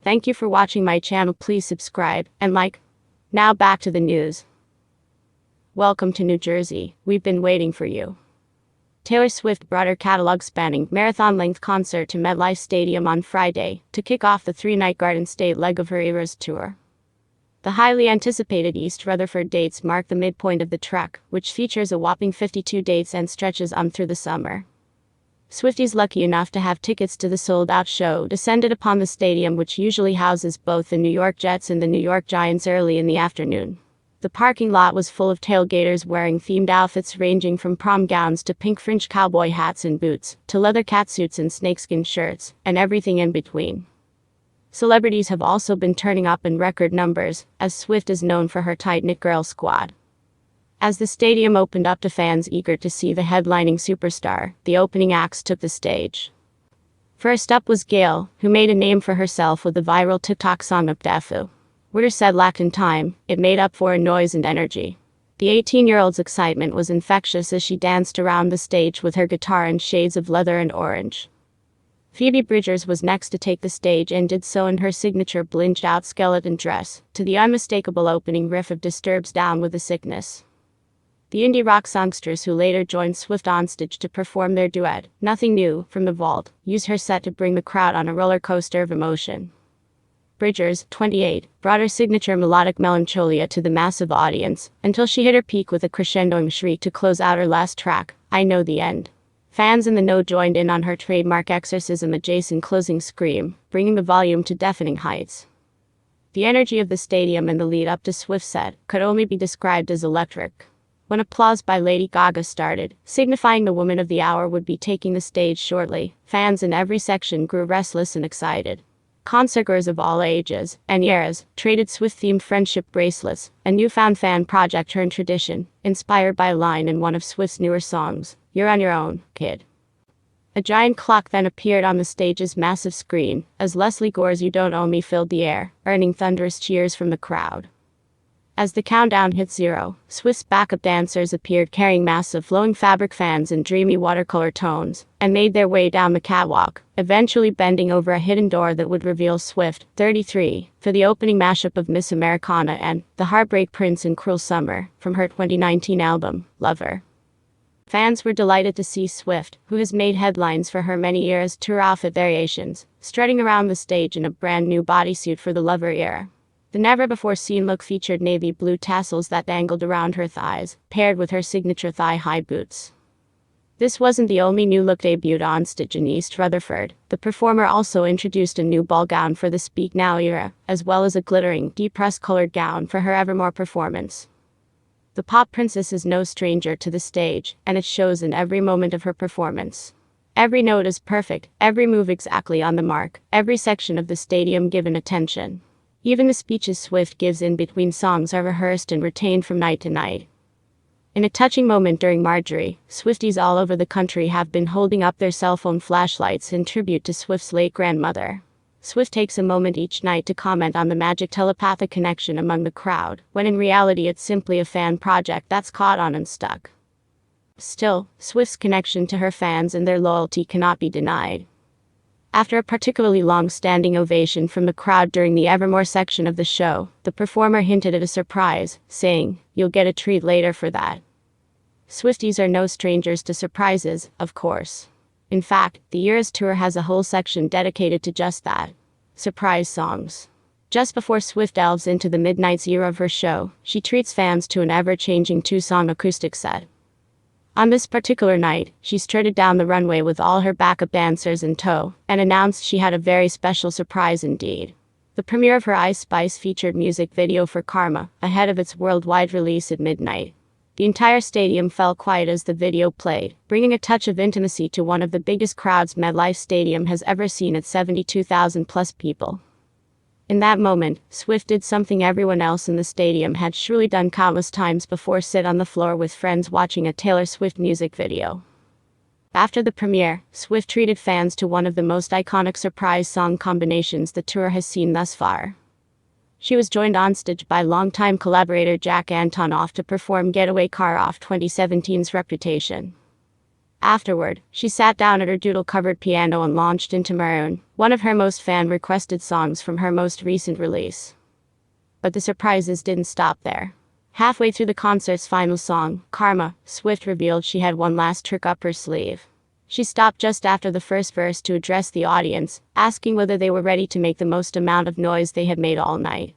Thank you for watching my channel. Please subscribe and like. Now back to the news. Welcome to New Jersey. We've been waiting for you. Taylor Swift brought her catalog-spanning, marathon-length concert to MetLife Stadium on Friday to kick off the three-night Garden State leg of her Eras tour. The highly anticipated East Rutherford dates mark the midpoint of the trek, which features a whopping 52 dates and stretches on through the summer. Swifties lucky enough to have tickets to the sold-out show descended upon the stadium, which usually houses both the New York Jets and the New York Giants, early in the afternoon. The parking lot was full of Tayl-gaters wearing themed outfits ranging from prom gowns to pink fringed cowboy hats and boots, to leather catsuits and snakeskin shirts, and everything in between. Celebrities have also been turning up in record numbers, as Swift is known for her tight-knit girl squad. As the stadium opened up to fans eager to see the headlining superstar, the opening acts took the stage. First up was Gayle, who made a name for herself with the viral TikTok song Updafu. Witter said lacked in time, it made up for in noise and energy. The 18-year-old's excitement was infectious as she danced around the stage with her guitar in shades of leather and orange. Phoebe Bridgers was next to take the stage and did so in her signature blinged-out skeleton dress, to the unmistakable opening riff of Disturbed's Down with the Sickness. The indie rock songsters who later joined Swift onstage to perform their duet, Nothing New, from the Vault, used her set to bring the crowd on a roller coaster of emotion. Bridgers, 28, brought her signature melodic melancholia to the massive audience, until she hit her peak with a crescendoing shriek to close out her last track, I Know the End. Fans in the know joined in on her trademark exorcism-adjacent closing scream, bringing the volume to deafening heights. The energy of the stadium in the lead-up to Swift's set could only be described as electric. When applause by Lady Gaga started, signifying the woman of the hour would be taking the stage shortly, fans in every section grew restless and excited. Concertgoers of all ages and eras traded Swift-themed friendship bracelets, a newfound fan project turned tradition, inspired by a line in one of Swift's newer songs, You're on Your Own, Kid. A giant clock then appeared on the stage's massive screen, as Leslie Gore's You Don't Owe Me filled the air, earning thunderous cheers from the crowd. As the countdown hit zero, Swift's backup dancers appeared carrying massive flowing fabric fans in dreamy watercolor tones, and made their way down the catwalk, eventually bending over a hidden door that would reveal Swift, 33, for the opening mashup of Miss Americana and The Heartbreak Prince in Cruel Summer, from her 2019 album, Lover. Fans were delighted to see Swift, who has made headlines for her many eras tour outfit variations, strutting around the stage in a brand new bodysuit for the Lover era. The never-before-seen look featured navy blue tassels that dangled around her thighs, paired with her signature thigh-high boots. This wasn't the only new look debuted on stage in East Rutherford. The performer also introduced a new ball gown for the Speak Now era, as well as a glittering, deep rust-colored gown for her Evermore performance. The pop princess is no stranger to the stage, and it shows in every moment of her performance. Every note is perfect, every move exactly on the mark, every section of the stadium given attention. Even the speeches Swift gives in between songs are rehearsed and retained from night to night. In a touching moment during Marjorie, Swifties all over the country have been holding up their cell phone flashlights in tribute to Swift's late grandmother. Swift takes a moment each night to comment on the magic telepathic connection among the crowd, when in reality it's simply a fan project that's caught on and stuck. Still, Swift's connection to her fans and their loyalty cannot be denied. After a particularly long-standing ovation from the crowd during the Evermore section of the show, the performer hinted at a surprise, saying, "You'll get a treat later for that." Swifties are no strangers to surprises, of course. In fact, the Eras tour has a whole section dedicated to just that. Surprise songs. Just before Swift delves into the midnights era of her show, she treats fans to an ever-changing two-song acoustic set. On this particular night, she strutted down the runway with all her backup dancers in tow, and announced she had a very special surprise indeed. The premiere of her Ice Spice featured music video for Karma, ahead of its worldwide release at midnight. The entire stadium fell quiet as the video played, bringing a touch of intimacy to one of the biggest crowds MetLife Stadium has ever seen at 72,000 plus people. In that moment, Swift did something everyone else in the stadium had surely done countless times before: sit on the floor with friends watching a Taylor Swift music video. After the premiere, Swift treated fans to one of the most iconic surprise song combinations the tour has seen thus far. She was joined onstage by longtime collaborator Jack Antonoff to perform Getaway Car off 2017's Reputation. Afterward, she sat down at her doodle-covered piano and launched into Maroon, one of her most fan-requested songs from her most recent release. But the surprises didn't stop there. Halfway through the concert's final song, Karma, Swift revealed she had one last trick up her sleeve. She stopped just after the first verse to address the audience, asking whether they were ready to make the most amount of noise they had made all night.